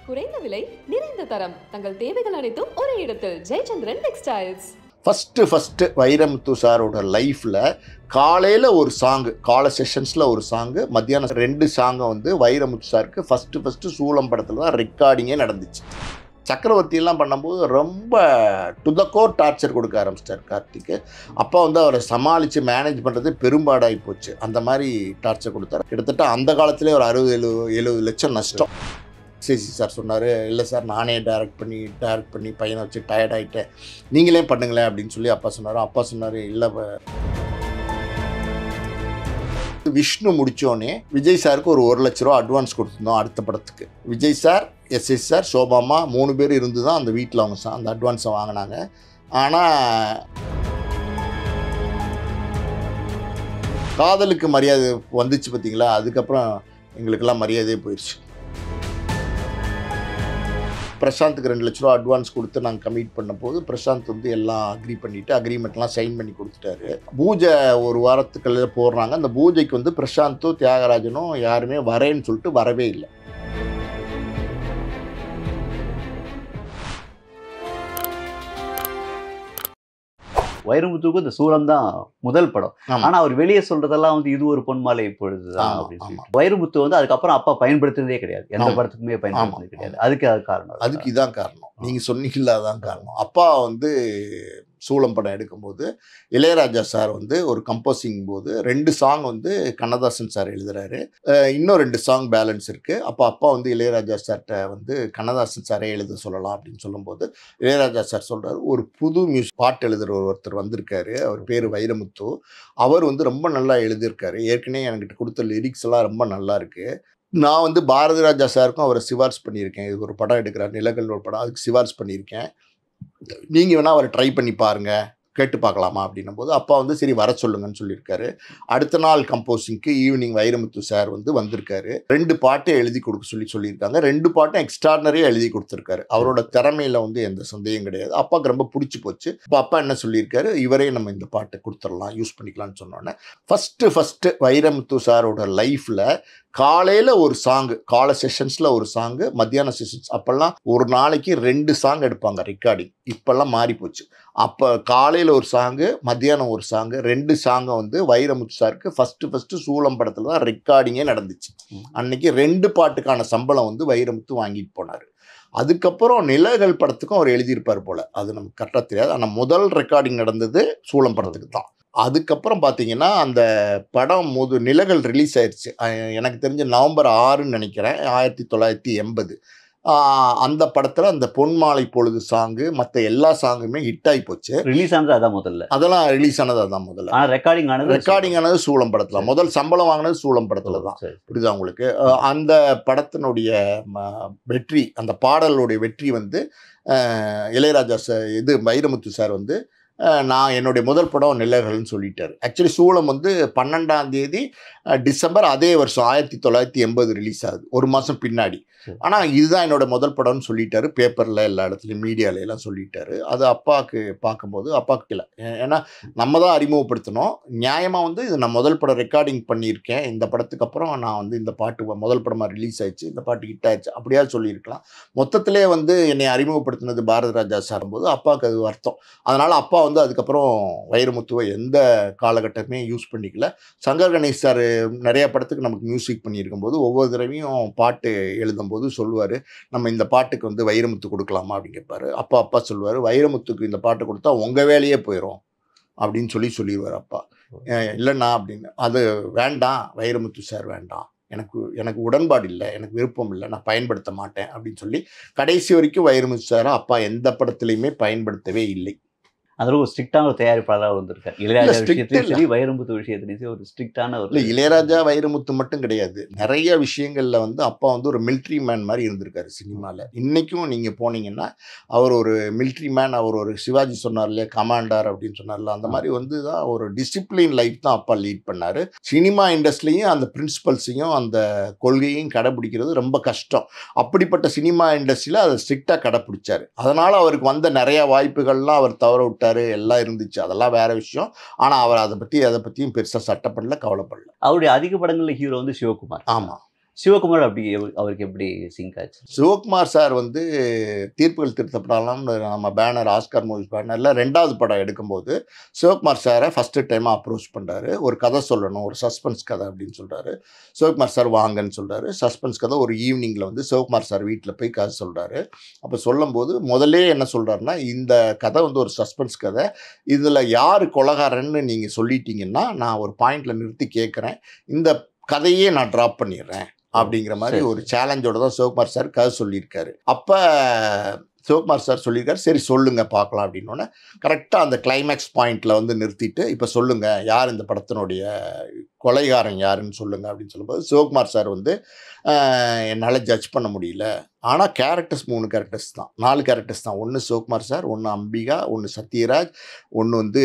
குறைந்த விலை நிறைந்த தரம் தங்கள் தேவைகள் அனைத்தும் ஒரே இடத்தில் ஜெயச்சந்திரன் டெக்ஸ்டைல்ஸ். ஃபஸ்ட்டு வைரமுத்து சாரோட லைஃப்பில் காலையில் ஒரு சாங்கு, காலை செஷன்ஸில் ஒரு சாங்கு, மத்தியானம் 2 சாங்கை வந்து வைரமுத்து சாருக்கு ஃபஸ்ட்டு சூளம் படத்தில் தான் ரெக்கார்டிங்கே நடந்துச்சு. சக்கரவர்த்தியெல்லாம் பண்ணும்போது ரொம்ப டு த கோர் டார்ச்சர் கொடுக்க ஆரம்பிச்சிட்டார் கார்த்திக்கு. அப்போ வந்து அவரை சமாளித்து மேனேஜ் பண்ணுறது பெரும்பாடாகி போச்சு. அந்த மாதிரி டார்ச்சர் கொடுத்தாரு. கிட்டத்தட்ட அந்த காலத்திலே ஒரு 60-70 லட்சம் நஷ்டம். சிசி சார் சொன்னார், இல்லை சார் நானே டைரக்ட் பண்ணி பையனை வச்சு டயர்ட் ஆகிட்டேன், நீங்களே பண்ணுங்களேன் அப்படின்னு சொல்லி அப்பா சொன்னார். அப்பா சொன்னார், இல்லை விஷ்ணு முடித்தோடனே விஜய் சாருக்கு ஒரு 1 லட்ச ரூபா அட்வான்ஸ் கொடுத்துருந்தோம் அடுத்த படத்துக்கு. விஜய் சார், எஸ்எஸ் சார், சோபாமா 3 பேர் இருந்து தான் அந்த வீட்டில் அவங்க அந்த அட்வான்ஸை வாங்கினாங்க. ஆனால் காதலுக்கு மரியாதை வந்துச்சு பார்த்தீங்களா, அதுக்கப்புறம் எங்களுக்கெல்லாம் மரியாதையே போயிடுச்சு. பிரசாந்துக்கு 2 லட்ச ரூபா அட்வான்ஸ் கொடுத்து நாங்கள் கமிட் பண்ண போது பிரசாந்த் வந்து எல்லாம் அக்ரிமெண்ட்லாம் சைன் பண்ணி கொடுத்துட்டாரு. பூஜை ஒரு வாரத்துக்குள்ள போடுறாங்க. அந்த பூஜைக்கு வந்து பிரசாந்தும் தியாகராஜனும் யாருமே வரேன்னு சொல்லிட்டு வரவே இல்லை. வைரமுத்துக்கு இந்த சூளம் தான் முதல் படம். ஆனா அவர் வெளியே சொல்றதெல்லாம் வந்து இது ஒரு பொன்மாலை இப்பொழுதுதான் அப்படின்னு சொல்லி. வைரமுத்து வந்து அதுக்கப்புறம் அப்பா பயன்படுத்துறதே கிடையாது, எந்த படத்துக்குமே பயன்படுத்துறது கிடையாது. அதுக்கு காரணம், அதுக்கு இதான் காரணம். நீங்க சொன்னீங்களா, அதான் காரணம். அப்பா வந்து சூளம் படம் எடுக்கும்போது இளையராஜா சார் வந்து ஒரு கம்போசிங் போது 2 சாங் வந்து கண்ணதாசன் சார் எழுதுறாரு, இன்னும் 2 சாங் பேலன்ஸ் இருக்குது. அப்பா வந்து இளையராஜா சார்கிட்ட வந்து கண்ணதாசன் சாரே எழுத சொல்லலாம் அப்படின்னு சொல்லும்போது இளையராஜா சார் சொல்கிறார், ஒரு புது பாட்டு எழுதுகிற ஒருத்தர் வந்திருக்காரு, அவர் பேர் வைரமுத்து, அவர் வந்து ரொம்ப நல்லா எழுதியிருக்காரு, ஏற்கனவே என்கிட்ட கொடுத்த லிரிக்ஸ் எல்லாம் ரொம்ப நல்லா இருக்குது. நான் வந்து பாரதி ராஜா சாருக்கும் அவரை சிபாரிசு பண்ணியிருக்கேன். இது ஒரு படம் எடுக்கிறார், நிலங்கள் ஒரு படம், அதுக்கு சிபாரிசு பண்ணியிருக்கேன், நீங்கள் வேணால் அவரை ட்ரை பண்ணி பாருங்கள், கேட்டு பார்க்கலாமா அப்படின்னும் போது அப்பா வந்து சரி வர சொல்லுங்கன்னு சொல்லியிருக்காரு. அடுத்த நாள் கம்போசிங்க்கு ஈவினிங் வைரமுத்து சார் வந்து வந்திருக்காரு. 2 பாட்டை எழுதி கொடுக்க சொல்லியிருக்காங்க. 2 பாட்டும் எக்ஸ்ட்ராடனரியாக எழுதி கொடுத்துருக்காரு. அவரோட திறமையில் வந்து எந்த சந்தேகம் கிடையாது. அப்பாவுக்கு ரொம்ப பிடிச்சி போச்சு. இப்போ அப்பா என்ன சொல்லியிருக்காரு, இவரே நம்ம இந்த பாட்டை கொடுத்துடலாம், யூஸ் பண்ணிக்கலாம்னு சொன்னோன்னே ஃபஸ்ட்டு வைரமுத்து சாரோட லைஃப்பில் காலையில் ஒரு சாங்கு, காலை செஷன்ஸில் ஒரு சாங்கு, மத்தியான செஷன்ஸ், அப்போல்லாம் ஒரு நாளைக்கு 2 சாங் எடுப்பாங்க ரெக்கார்டிங். இப்போல்லாம் மாறி போச்சு. அப்போ காலையில் ஒரு சாங்கு, மத்தியானம் ஒரு சாங்கு, 2 சாங்கை வந்து வைரமுத்து சாருக்கு ஃபஸ்ட்டு சூளம் படத்தில் தான் ரெக்கார்டிங்கே நடந்துச்சு. அன்னைக்கு 2 பாட்டுக்கான சம்பளம் வந்து வைரமுத்து வாங்கிட்டு போனார். அதுக்கப்புறம் நிலகள் படத்துக்கும் அவர் எழுதியிருப்பார் போல், அது நமக்கு கரெக்டாக தெரியாது. ஆனால் முதல் ரெக்கார்டிங் நடந்தது சூளம் படத்துக்கு தான். அதுக்கப்புறம் பார்த்தீங்கன்னா அந்த படம் நிலகள் ரிலீஸ் ஆயிடுச்சு. எனக்கு தெரிஞ்ச நவம்பர் 6ன்னு நினைக்கிறேன், 1980. அந்த படத்தில் அந்த பொன்மாலை பொழுது சாங்கு, மற்ற எல்லா சாங்குமே ஹிட் ஆகி போச்சு. ரிலீஸ் ஆனது அதான் முதல்ல, அதெல்லாம் ரிலீஸ் ஆனது அதான் முதல்ல. ரெக்கார்டிங் ஆனது சூளம் படத்தில், முதல் சம்பளம் வாங்கினது சூளம் படத்தில் தான். புரியுதா உங்களுக்கு? அந்த படத்தினுடைய வெற்றி, அந்த பாடலுடைய வெற்றி வந்து இளையராஜா சார், வைரமுத்து சார் வந்து நான் என்னுடைய முதல் படம் நிலகள்னு சொல்லிட்டார். ஆக்சுவலி சூளம் வந்து 12ஆம் தேதி டிசம்பர் அதே வருஷம் 1980 ரிலீஸ் ஆகுது, ஒரு மாதம் பின்னாடி. ஆனால் இதுதான் என்னோட முதல் படம்னு சொல்லிட்டாரு. பேப்பரில் எல்லா இடத்துலையும் மீடியாவில எல்லாம் சொல்லிட்டாரு. அது அப்பாவுக்கு பார்க்கும்போது அப்பாவுக்கு இல்லை, ஏன்னா நம்ம தான் அறிமுகப்படுத்தணும். நியாயமாக வந்து இது நான் முதல் படம் ரெக்கார்டிங் பண்ணியிருக்கேன், இந்த படத்துக்கு அப்புறம் நான் வந்து இந்த பாட்டு முதல் படமாக ரிலீஸ் ஆயிடுச்சு, இந்த பாட்டு ஹிட் ஆயிடுச்சு அப்படியாவது சொல்லியிருக்கலாம். மொத்தத்திலே வந்து என்னை அறிமுகப்படுத்தினது பாரதி ராஜா சார் போது அப்பாவுக்கு அது வருத்தம். அதனால் அப்பா வந்து அதுக்கப்புறம் வைரமுத்துவை எந்த காலகட்டமே யூஸ் பண்ணிக்கல. சங்கர் கணேஷ் சார் நிறைய படத்துக்கு நமக்கு மியூசிக் பண்ணியிருக்கும் போது ஒவ்வொரு தடவையும் பாட்டு எழுதும்போது சொல்லுவார், நம்ம இந்த பாட்டுக்கு வந்து வைரமுத்து கொடுக்கலாமா அப்படின்னு கேட்பாரு. அப்பா சொல்லுவார், வைரமுத்துக்கு இந்த பாட்டு கொடுத்தா உங்கள் வேலையே போயிடும் அப்படின்னு சொல்லிடுவார் அப்பா. இல்லைண்ணா அப்படின்னு, அது வேண்டாம், வைரமுத்து சார் வேண்டாம், எனக்கு உடன்பாடு இல்லை, எனக்கு விருப்பம் இல்லை, நான் பயன்படுத்த மாட்டேன் அப்படின்னு சொல்லி கடைசி வரைக்கும் வைரமுத்து சாரை அப்பா எந்த படத்துலையுமே பயன்படுத்தவே இல்லை. அதில் ஒரு ஸ்ட்ரிக்டான ஒரு தயாரிப்பாளராக வந்திருக்காரு. இளையராஜா விஷயத்திலும் சரி, வைரமுத்து விஷயத்துலையும் சரி ஒரு ஸ்ட்ரிக்டான ஒரு. இளையராஜா வைரமுத்து மட்டும் கிடையாது, நிறைய விஷயங்களில் வந்து அப்பா வந்து ஒரு மிலிட்ரி மேன் மாதிரி இருந்திருக்காரு சினிமாவில். இன்றைக்கும் நீங்கள் போனீங்கன்னா அவர் ஒரு மிலிட்ரி மேன். அவர் ஒரு சிவாஜி சொன்னார் இல்லையா, கமாண்டர் அப்படின்னு சொன்னார்ல, அந்த மாதிரி வந்து தான் ஒரு டிசிப்ளின் லைஃப் தான் அப்பா லீட் பண்ணார். சினிமா இண்டஸ்ட்ரிலையும் அந்த பிரின்சிபல்ஸையும் அந்த கொள்கையும் கடைப்பிடிக்கிறது ரொம்ப கஷ்டம். அப்படிப்பட்ட சினிமா இண்டஸ்ட்ரியில் அதை ஸ்ட்ரிக்டாக கடைப்பிடிச்சார். அதனால் அவருக்கு வந்த நிறையா வாய்ப்புகள்லாம் அவர் தவற விட்டார். எல்லாம் இருந்துச்சு, அதெல்லாம் வேற விஷயம். ஆனா அவர் அதை பத்தியும் பெருசா சட்டப்படல, கவலைப்படல. அவருடைய அதிக படங்கள்ல ஹீரோ வந்து சிவகுமார். ஆமா, சிவகுமார் அப்படி அவருக்கு எப்படி சிங்க் ஆச்சு? சிவகுமார் சார் வந்து தீர்ப்புகள் திருத்தப்படலாம்னு நம்ம பேனர் ஆஸ்கார் மூவிஸ் பேனரில் 2வது படம் எடுக்கும்போது சிவகுமார் சாரை ஃபஸ்ட்டு டைமாக அப்ரோச் பண்ணுறாரு. ஒரு கதை சொல்லணும், ஒரு சஸ்பென்ஸ் கதை அப்படின்னு சொல்கிறாரு. சிவகுமார் சார் வாங்கன்னு சொல்கிறாரு. சஸ்பென்ஸ் கதை ஒரு ஈவினிங்கில் வந்து சிவகுமார் சார் வீட்டில் போய் கதை சொல்கிறாரு. அப்போ சொல்லும்போது முதல்ல என்ன சொல்கிறாருன்னா, இந்த கதை வந்து ஒரு சஸ்பென்ஸ் கதை, இதில் யார் கொலைகாரன்னு நீங்கள் சொல்லிட்டீங்கன்னா நான் ஒரு பாயிண்டில் நிறுத்தி கேட்குறேன், இந்த கதையே நான் ட்ராப் பண்ணிடுறேன் அப்படிங்கிற மாதிரி ஒரு சேலஞ்சோட தான் சிவகுமார் சார் கதை சொல்லியிருக்காரு. அப்போ சிவகுமார் சார் சொல்லியிருக்காரு, சரி சொல்லுங்க பார்க்கலாம் அப்படின்னோடனே கரெக்டாக அந்த கிளைமேக்ஸ் பாயிண்டில் வந்து நிறுத்திட்டு இப்போ சொல்லுங்கள் யார் இந்த படத்தினுடைய கொலைகாரன் யாருன்னு சொல்லுங்கள் அப்படின்னு சொல்லும்போது சிவகுமார் சார் வந்து என்னால் ஜட்ஜ் பண்ண முடியல, ஆனால் கேரக்டர்ஸ் 3 கேரக்டர்ஸ் தான், 4 கேரக்டர்ஸ் தான். ஒன்று சிவகுமார் சார், ஒன்று அம்பிகா, ஒன்று சத்யராஜ், ஒன்று வந்து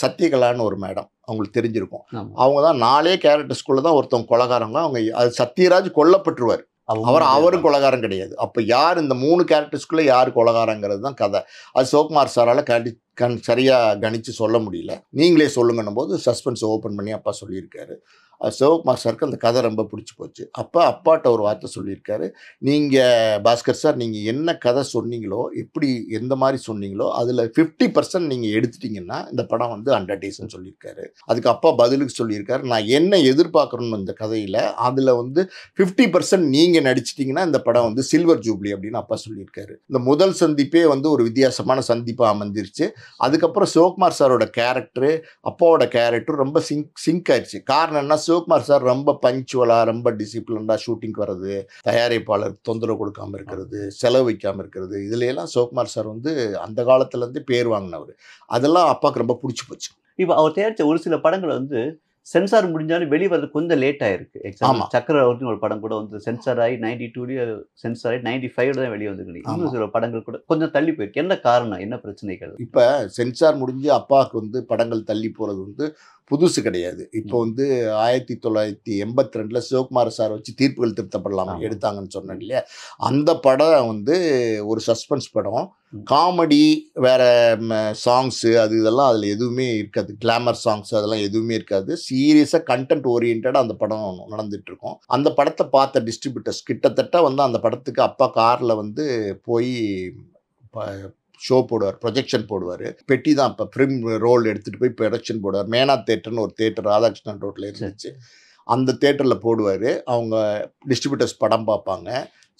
சத்யகலான்னு ஒரு மேடம், அவங்களுக்கு தெரிஞ்சிருக்கும். அவங்க தான் 4 கேரக்டர்ஸ்குள்ளே தான் ஒருத்தவங்க கொலைகாரங்க. அவங்க அது சத்யராஜ் கொல்லப்பட்டுருவார், அவரும் கொலைகாரம் கிடையாது. அப்போ யார் இந்த 3 கேரக்டர்ஸ்குள்ளே யார் கொலைகாரங்கிறது தான் கதை. அது சிவகுமார் சாரால் சரியாக கணித்து சொல்ல முடியல. நீங்களே சொல்லுங்கன்னும் போது சஸ்பென்ஸ் ஓப்பன் பண்ணி அப்பா சொல்லியிருக்காரு. அது சிவகுமார் சாருக்கு அந்த கதை ரொம்ப பிடிச்சி போச்சு. அப்போ அப்பாட்ட ஒரு வார்த்தை சொல்லியிருக்காரு, நீங்கள் பாஸ்கர் சார் நீங்கள் என்ன கதை சொன்னீங்களோ, எப்படி எந்த மாதிரி சொன்னீங்களோ அதில் 50% நீங்கள் எடுத்துட்டிங்கன்னா இந்த படம் வந்து 100 daysன்னு சொல்லியிருக்காரு. அதுக்கு அப்பா பதிலுக்கு சொல்லியிருக்காரு, நான் என்ன எதிர்பார்க்குறேன்னு இந்த கதையில் அதில் வந்து 50% நீங்கள் நடிச்சிட்டிங்கன்னா இந்த படம் வந்து சில்வர் ஜூப்ளி அப்படின்னு அப்பா சொல்லியிருக்காரு. இந்த முதல் சந்திப்பே வந்து ஒரு வித்தியாசமான சந்திப்பாக அமைஞ்சிருச்சு. அதுக்கப்புறம் சிவகுமார் சாரோட கேரக்டரு அப்பாவோட கேரக்டர் ரொம்ப சிங்க் ஆயிடுச்சு. காரணம் என்ன, சிவகுமார் சார் ரொம்ப பஞ்சுவலாக ரொம்ப டிசிப்ளின்டாக ஷூட்டிங்க்கு வர்றது, தயாரிப்பாளர் தொந்தரவு கொடுக்காமல் இருக்கிறது, செலவு வைக்காமல் இருக்கிறது, இதுலையெல்லாம் சிவகுமார் சார் வந்து அந்த காலத்துலேருந்து பேர் வாங்கினவர். அதெல்லாம் அப்பாவுக்கு ரொம்ப பிடிச்சி போச்சு. இப்போ அவர் தயாரித்த ஒரு சில படங்கள் வந்து சென்சார் முடிஞ்சாலும் வெளிவரது கொஞ்சம் லேட் ஆயிருக்கு. எக்ஸாம்பிள் சக்கரவர்த்தின்னு ஒரு படம் கூட வந்து சென்சார் ஆகி 92 சென்சார் ஆகி 95 தான் வெளியே வந்துருக்கு. இன்னும் சில படங்கள் கூட கொஞ்சம் தள்ளி போயிருக்கு. என்ன காரணம், என்ன பிரச்சனைகள்? இப்போ சென்சார் முடிஞ்சு அப்பாவுக்கு வந்து படங்கள் தள்ளி போகிறது வந்து புதுசு கிடையாது. இப்போ வந்து 1982 சிவகுமார் சார் வச்சு தீர்ப்புகள் திருத்தப்படலாம் எடுத்தாங்கன்னு சொன்னேன் இல்லையா, அந்த படம் வந்து ஒரு சஸ்பென்ஸ் படம், காமெடி வேற சாங்ஸு அது இதெல்லாம் அதில் எதுவுமே இருக்காது, கிளாமர் சாங்ஸ் அதெல்லாம் எதுவுமே இருக்காது. சீரியஸாக கண்டென்ட் ஓரியன்டாக அந்த படம் நடந்துட்டு இருக்கும். அந்த படத்தை பார்த்த டிஸ்ட்ரிபியூட்டர்ஸ் கிட்டத்தட்ட வந்து அந்த படத்துக்கு அப்பா காரில் வந்து போய் ஷோ போடுவார், ப்ரொஜெக்ஷன் போடுவார். பெட்டி தான் இப்போ ஃபிலிம் ரோல் எடுத்துகிட்டு போய் ப்ரொஜெக்ஷன் போடுவார். மேனா தேட்டர்னு ஒரு தேட்டர் ராதாகிருஷ்ணன் ரோட்டில் இருந்துச்சு, அந்த தேட்டரில் போடுவார். அவங்க டிஸ்ட்ரிபியூட்டர்ஸ் படம் பார்ப்பாங்க.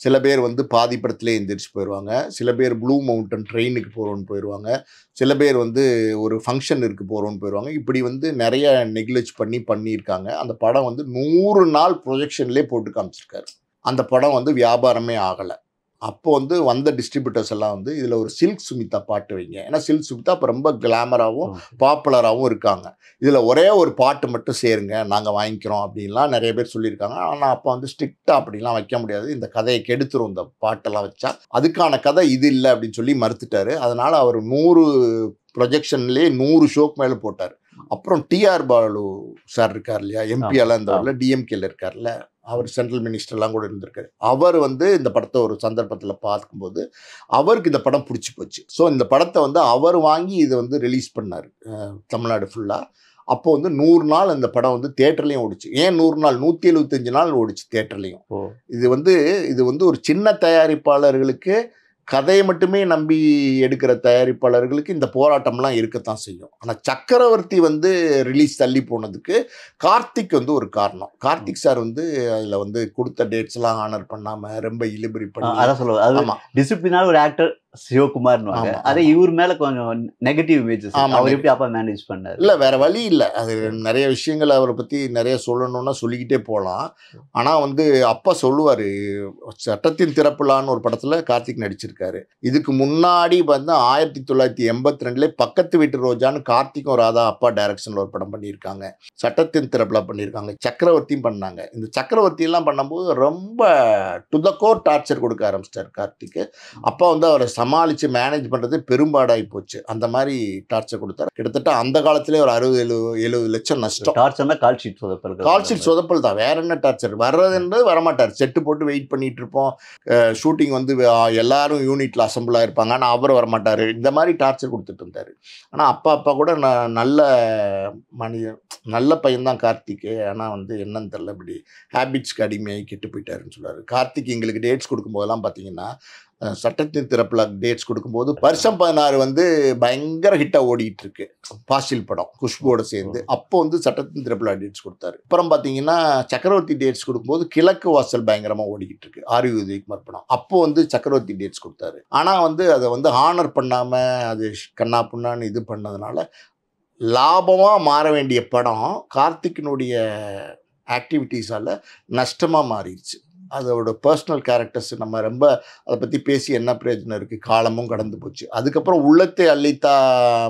சில பேர் வந்து பாதி படத்துலேயே எந்திரிச்சு போயிடுவாங்க, சில பேர் ப்ளூ மவுண்டன் ட்ரெயினுக்கு போகிறோன்னு போயிடுவாங்க, சில பேர் வந்து ஒரு ஃபங்க்ஷன் இருக்குது போகிறோன்னு போயிடுவாங்க. இப்படி வந்து நிறைய நெக்லெக்ட் பண்ணியிருக்காங்க. அந்த படம் வந்து 100 நாள் ப்ரொஜெக்ஷன்லேயே போட்டு காமிச்சிருக்காரு. அந்த படம் வந்து வியாபாரமே ஆகலை. அப்போ வந்து வந்த டிஸ்ட்ரிபியூட்டர்ஸ் எல்லாம் வந்து இதில் ஒரு சில்க் சுமிதா பாட்டு வைங்க, ஏன்னா சில்க் சுமிதா இப்போ ரொம்ப கிளாமராகவும் பாப்புலராகவும் இருக்காங்க, இதில் ஒரே ஒரு பாட்டு மட்டும் சேருங்க நாங்கள் வாங்கிக்கிறோம் அப்படின்லாம் நிறைய பேர் சொல்லியிருக்காங்க. ஆனால் அப்போ வந்து ஸ்ட்ரிக்டாக அப்படிலாம் வைக்க முடியாது, இந்த கதையை கெடுத்துரும் இந்த பாட்டெல்லாம் வச்சா, அதுக்கான கதை இது இல்லை அப்படின்னு சொல்லி மறுத்துட்டாரு. அதனால் அவர் 100 ப்ரொஜெக்ஷன்லேயே 100 ஷோக்கு மேலே போட்டார். அப்புறம் டிஆர் பாலு சார் இருக்கார் இல்லையா, எம்பியெல்லாம் இருந்தவரில் டிஎம்கேல இருக்கார்ல, அவர் சென்ட்ரல் மினிஸ்டர்லாம் கூட இருந்திருக்காரு. அவர் வந்து இந்த படத்தை ஒரு சந்தர்ப்பத்தில் பார்க்கும்போது அவருக்கு இந்த படம் பிடிச்சி போச்சு. ஸோ இந்த படத்தை வந்து அவர் வாங்கி இதை வந்து ரிலீஸ் பண்ணார் தமிழ்நாடு ஃபுல்லாக. அப்போ வந்து 100 நாள் இந்த படம் வந்து தேட்டர்லேயும் ஓடிச்சு. ஏன் 100 நாள், 175 நாள் ஓடிச்சு தேட்டர்லேயும். இது வந்து ஒரு சின்ன தயாரிப்பாளர்களுக்கு, கதையை மட்டுமே நம்பி எடுக்கிற தயாரிப்பாளர்களுக்கு இந்த போராட்டம்லாம் இருக்கத்தான் செய்யும். ஆனால் சக்கரவர்த்தி வந்து ரிலீஸ் தள்ளி போனதுக்கு கார்த்திக் வந்து ஒரு காரணம். கார்த்திக் சார் வந்து அதில் வந்து கொடுத்த டேட்ஸ்லாம் ஆனர் பண்ணாமல் ரொம்ப இழுபறி பண்ணி, அதான் சொல்லுவாங்க. ஆமாம், டிசிப்ளினான ஒரு ஆக்டர் சிவகுமார்னு, அதே இவர் மேலே கொஞ்சம் நெகட்டிவ் இமேஜஸ். அவர் எப்படி அப்பா மேனேஜ் பண்ணார்? இல்லை, வேற வழி இல்லை. அது நிறைய விஷயங்கள் அவரை பற்றி நிறைய சொல்லணும்னா சொல்லிக்கிட்டே போகலாம். ஆனால் வந்து அப்பா சொல்லுவார், சட்டத்தின் திறப்புலான்னு ஒரு படத்தில் கார்த்திக் நடிச்சிருக்காரு. இதுக்கு முன்னாடி வந்து 1982 பக்கத்து வீட்டு ரோஜான்னு கார்த்திக்கும் ராதா அப்பா டைரக்ஷனில் ஒரு படம் பண்ணியிருக்காங்க. சட்டத்தின் திறப்புலா பண்ணியிருக்காங்க, சக்கரவர்த்தியும் பண்ணாங்க. இந்த சக்கரவர்த்தியெல்லாம் பண்ணும்போது ரொம்ப டு த கோர் டார்ச்சர் கொடுக்க ஆரம்பிச்சிட்டார் கார்த்திக். அப்பா வந்து அவரை சமாளித்து மேனேஜ் பண்ணுறது பெரும்பாடாகி போச்சு. அந்த மாதிரி டார்ச்சர் கொடுத்தாரு. கிட்டத்தட்ட அந்த காலத்திலே ஒரு 60-70 லட்சம் நஷ்டம். டார்ச்சர்னா கால் ஷீட் சொதப்பல். கால் ஷீட் சொதப்பல் தான், வேற என்ன டார்ச்சர். வர்றதுன்றது வரமாட்டார். செட்டு போட்டு வெயிட் பண்ணிட்டு இருப்போம். ஷூட்டிங் வந்து எல்லாரும் யூனிட்டில் அசம்பிள் ஆகிருப்பாங்க, ஆனால் அவர் வரமாட்டார். இந்த மாதிரி டார்ச்சர் கொடுத்துட்டு இருந்தார். ஆனால் அப்பா கூட நல்ல நல்ல பையன்தான் கார்த்திக். ஆனால் வந்து என்னன்னு தெரியல, இப்படி ஹேபிட்ஸ்க்கு அடிமையாகி கெட்டு போயிட்டாருன்னு சொல்லுவார். கார்த்திக் எங்களுக்கு டேட்ஸ் கொடுக்கும்போதெல்லாம் பார்த்தீங்கன்னா, சட்டத்தின் திறப்பில் டேட்ஸ் கொடுக்கும்போது வருஷம் 16 வந்து பயங்கர ஹிட்டாக ஓடிட்டு இருக்கு, பாசில் படம் குஷ்புவோட சேர்ந்து. அப்போ வந்து சட்டத்தின் திறப்பில் டேட்ஸ் கொடுத்தாரு. அப்புறம் பார்த்தீங்கன்னா சக்கரவர்த்தி டேட்ஸ் கொடுக்கும்போது கிழக்கு வாசல் பயங்கரமாக ஓடிக்கிட்டு இருக்கு, ஆர் உதயகுமார் படம். அப்போ வந்து சக்கரவர்த்தி டேட்ஸ் கொடுத்தாரு. ஆனால் வந்து அதை வந்து ஹானர் பண்ணாமல் அது கண்ணா புண்ணான்னு இது பண்ணதுனால லாபமாக மாற வேண்டிய படம் கார்த்திக்கினுடைய ஆக்டிவிட்டீஸால் நஷ்டமாக மாறிடுச்சு. அதோட பர்சனல் கேரக்டர்ஸ் நம்ம ரொம்ப அதை பற்றி பேசி என்ன பிரயோஜனம் இருக்குது, காலமும் கடந்து போச்சு. அதுக்கப்புறம் உள்ளத்தை அள்ளித்தா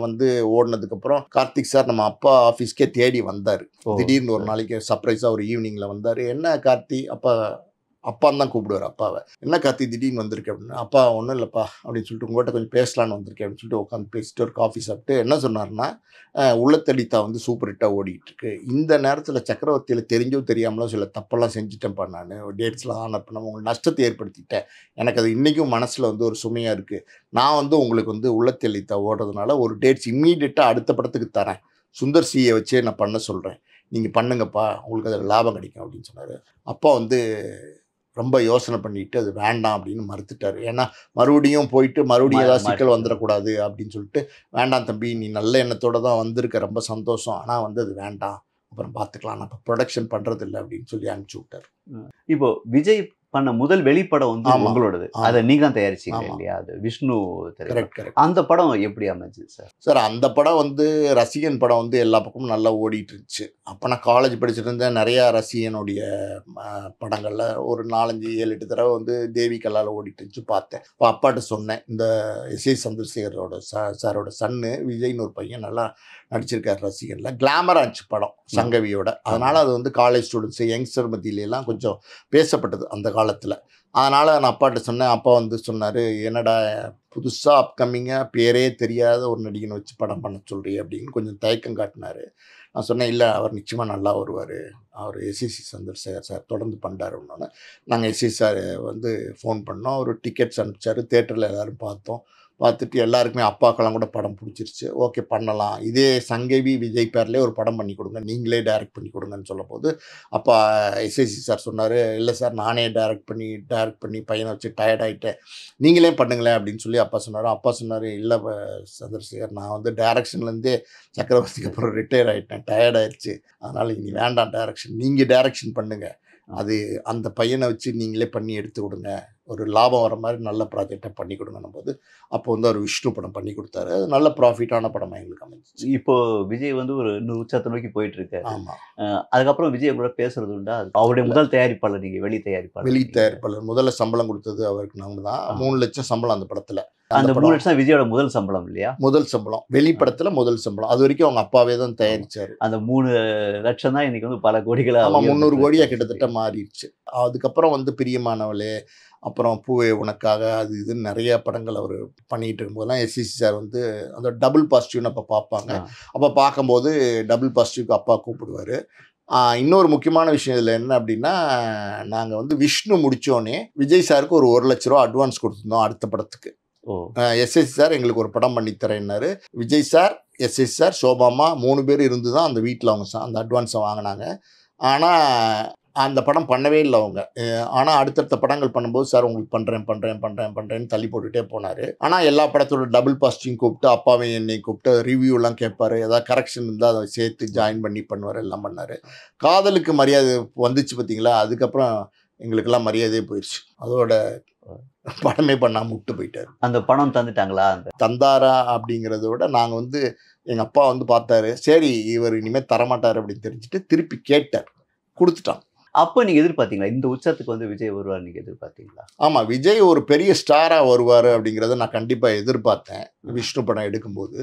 வந்து ஓடினதுக்கப்புறம் கார்த்திக் சார் நம்ம அப்பா ஆஃபீஸ்க்கே தேடி வந்தார். திடீர்னு ஒரு நாளைக்கு சர்ப்ரைஸாக ஒரு ஈவினிங்கில் வந்தார். என்ன கார்த்தி, அப்பான்னு தான் கூப்பிடுவார் அப்பாவை. என்ன கார்த்தி திடீர்னு வந்திருக்கு அப்படின்னு. அப்பா ஒன்றும் இல்லைப்பா அப்படின்னு சொல்லிட்டு உங்கள்கிட்ட கொஞ்சம் பேசலான்னு வந்திருக்கேன் அப்படின்னு சொல்லிட்டு உட்காந்து பேசிட்டு ஒரு காஃபி சாப்பிட்டு என்ன சொன்னார்னா, உள்ளத்தடித்தா வந்து சூப்பர் ஹிட்டாக ஓடிக்கிட்டு இருக்கு. இந்த நேரத்தில் சக்கரவர்த்தியில் தெரிஞ்சோ தெரியாமலோ சில தப்பெல்லாம் செஞ்சுட்டேன்ப்பா, நான் டேட்ஸ்லாம் ஆனர் பண்ண உங்களுக்கு நஷ்டத்தை ஏற்படுத்திட்டேன். எனக்கு அது இன்றைக்கும் மனசில் வந்து ஒரு சுமையாக இருக்குது. நான் வந்து உங்களுக்கு வந்து உள்ளத்தடித்தா ஓடுறதுனால ஒரு டேட்ஸ் இம்மீடியட்டாக அடுத்த படத்துக்கு தரேன், சுந்தர் சியை வச்சே நான் பண்ண சொல்கிறேன், நீங்கள் பண்ணுங்கப்பா, உங்களுக்கு அதில் லாபம் கிடைக்கும் அப்படின்னு சொன்னார். அப்பா வந்து ரொம்ப யோசனை பண்ணிட்டு அது வேண்டாம் அப்படின்னு மறுத்துட்டார். ஏன்னா மறுபடியும் போயிட்டு மறுபடியும் ஏதாவது சிக்கல் வந்துடக்கூடாது அப்படின்னு சொல்லிட்டு, வேண்டாம் தம்பி, நீ நல்ல எண்ணத்தோடு தான் வந்திருக்க, ரொம்ப சந்தோஷம், ஆனால் வந்து அது வேண்டாம், அப்புறம் பார்த்துக்கலாம், நான் இப்போ ப்ரொடக்ஷன் பண்ணுறது இல்லை அப்படின்னு சொல்லி அனுப்பிச்சி விட்டார். இப்போ விஜய் பண்ண முதல் வெளிப்படம் வந்து உங்களோடது, அதை நீங்க தான் தயாரிச்சீங்க இல்லையா? அது விஷ்ணு. அந்த படம் எப்படி அமைஞ்சது சார்? சார் அந்த படம் வந்து ரசிகன் படம் வந்து எல்லா பக்கமும் நல்லா ஓடிட்டு இருந்துச்சு. அப்போ நான் காலேஜ் படிச்சுட்டு இருந்தேன். நிறையா ரசிகனுடைய படங்களில் ஒரு 4-5-7-8 தடவை வந்து தேவி கல்லால் ஓடிட்டு இருந்துச்சு, பார்த்தேன். இப்போ அப்பாட்ட சொன்னேன், இந்த எஸ்ஏ சந்திரசேகரோட சாரோட சன்னு விஜய்னு ஒரு பையன் நல்லா நடிச்சிருக்காரு ரசிகனில், கிளாமராக இருந்துச்சு படம் சங்கவியோட. அதனால் அது வந்து காலேஜ் ஸ்டூடெண்ட்ஸு யங்ஸ்டர் மத்தியிலலாம் கொஞ்சம் பேசப்பட்டது அந்த காலத்தில். அதனால் நான் அப்பாட்ட சொன்னேன். அப்பா வந்து சொன்னார், என்னடா புதுசாக அப்கமிங்காக பேரே தெரியாத ஒரு நடிகனை வச்சு படம் பண்ண சொல்கிறீ அப்படின்னு கொஞ்சம் தயக்கம் காட்டினார். நான் சொன்னேன், இல்லை அவர் நிச்சயமாக நல்லா வருவார், அவர் எஸ்எஸ்சி சந்திரசேகர் சார் தொடர்ந்து பண்ணுறாரு அப்படின்னோடனே நாங்கள் எஸ்எஸ்சி சார் வந்து ஃபோன் பண்ணோம். அவர் டிக்கெட்ஸ் அனுப்பிச்சார். தேட்டரில் எல்லோரும் பார்த்தோம். பார்த்துட்டு எல்லாருக்குமே அப்பாக்கெல்லாம் கூட படம் பிடிச்சிருச்சு. ஓகே பண்ணலாம், இதே சங்கவி விஜய் பேர்லேயே ஒரு படம் பண்ணி கொடுங்க, நீங்களே டைரக்ட் பண்ணி கொடுங்கன்னு சொல்லும்போது அப்பா எஸ்எஸ்சி சார் சொன்னார், இல்லை சார் நானே டைரக்ட் பண்ணி பையனை வச்சு டயர்ட் ஆகிட்டேன், நீங்களே பண்ணுங்களேன் அப்படின்னு சொல்லி அப்பா சொன்னார். அப்பா சொன்னார், இல்லை சந்திரசேகர், நான் வந்து டைரக்ஷன்லேருந்தே சக்கரவர்த்திக்கு அப்புறம் ரிட்டையர் ஆகிட்டேன், டயர்ட் ஆகிடுச்சு, அதனால் இனி வேண்டாம் டைரக்ஷன், நீங்கள் டைரக்ஷன் பண்ணுங்கள், அது அந்த பையனை வச்சு நீங்களே பண்ணி எடுத்து விடுங்க, ஒரு லாபம் வர மாதிரி நல்ல ப்ராஜெக்டாக பண்ணி கொடுங்கன்னும் போது அப்போ வந்து அவர் விஷ்ணு படம் பண்ணி கொடுத்தாரு. அது நல்ல ப்ராஃபிட்டான படமாக எங்களுக்கு அமைஞ்சிச்சு. இப்போ விஜய் வந்து ஒரு உச்சத்தை நோக்கி போயிட்டு இருக்காரு. ஆமாம். அதுக்கப்புறம் விஜய் கூட பேசுறது உண்டா? அவருடைய முதல் தயாரிப்பாளர் நீங்கள்? வெளி தயாரிப்பாளர் முதல்ல சம்பளம் கொடுத்தது அவருக்கு நாங்கள் தான். 3 லட்சம் சம்பளம் அந்த படத்தில். அந்த 3 லட்சம் விஜயோட முதல் சம்பளம் இல்லையா? முதல் சம்பளம், வெளிப்படத்தில் முதல் சம்பளம். அது வரைக்கும் அவங்க அப்பாவே தான் தயாரிச்சார். அந்த 3 லட்சம் தான் இன்னைக்கு வந்து பல கோடிகளாக, 300 கோடியாக கிட்டத்தட்ட மாறிடுச்சு. அதுக்கப்புறம் வந்து பிரியமானவளே, அப்புறம் பூவே உனக்காக, அது இதுன்னு நிறைய படங்கள் அவர் பண்ணிகிட்டு இருக்கும்போதெல்லாம் எஸ்சிசி சார் வந்து அந்த டபுள் பாசிட்டிவ்னு அப்போ பார்ப்பாங்க. அப்போ பார்க்கும்போது டபுள் பாசிட்டிவ்க்கு அப்பா கூப்பிடுவார். இன்னொரு முக்கியமான விஷயம் இதில் என்ன அப்படின்னா, நாங்கள் வந்து விஷ்ணு முடித்தோடனே விஜய் சாருக்கு ஒரு 1 லட்ச ரூபா அட்வான்ஸ் கொடுத்துருந்தோம் அடுத்த படத்துக்கு. எஸ்எஸ்சி சார் எங்களுக்கு ஒரு படம் பண்ணித்தரேன்னாரு. விஜய் சார், எஸ்எஸ்சி சார், சோபாமா 3 பேர் இருந்து தான் அந்த வீட்டில் அவங்க அந்த அட்வான்ஸை வாங்கினாங்க. ஆனால் அந்த படம் பண்ணவே இல்லை அவங்க. ஆனால் அடுத்தடுத்த படங்கள் பண்ணும்போது சார் உங்களுக்கு பண்ணுறேன்னு தள்ளி போட்டுகிட்டே போனார். ஆனால் எல்லா படத்தோட டபுள் பாசிட்டிவ் கூப்பிட்டு அப்பாவையும் என்னை கூப்பிட்டு ரிவ்யூலாம் கேட்பார். ஏதாவது கரெக்ஷன் இருந்தால் அதை சேர்த்து ஜாயின் பண்ணி பண்ணுவார், எல்லாம் பண்ணார். காதலுக்கு மரியாதை வந்துச்சு பார்த்தீங்களா, அதுக்கப்புறம் எங்களுக்கெல்லாம் மரியாதையே போயிடுச்சு. அதோட படமே பண்ணாமல் விட்டு போயிட்டார். அந்த பணம் தந்துட்டாங்களா? அந்த தந்தாரா அப்படிங்கிறத விட நாங்கள் வந்து எங்கள் அப்பா வந்து பார்த்தாரு, சரி இவர் இனிமேல் தரமாட்டார் அப்படின்னு தெரிஞ்சுட்டு திருப்பி கேட்டார், கொடுத்துட்டான். அப்போ நீங்கள் எதிர்பார்த்தீங்களா இந்த உச்சத்துக்கு வந்து விஜய் வருவார்? நீங்கள் எதிர்பார்த்தீங்களா? ஆமாம், விஜய் ஒரு பெரிய ஸ்டாராக வருவார் அப்படிங்கிறத நான் கண்டிப்பாக எதிர்பார்த்தேன் விஷ்ணு படம் எடுக்கும்போது.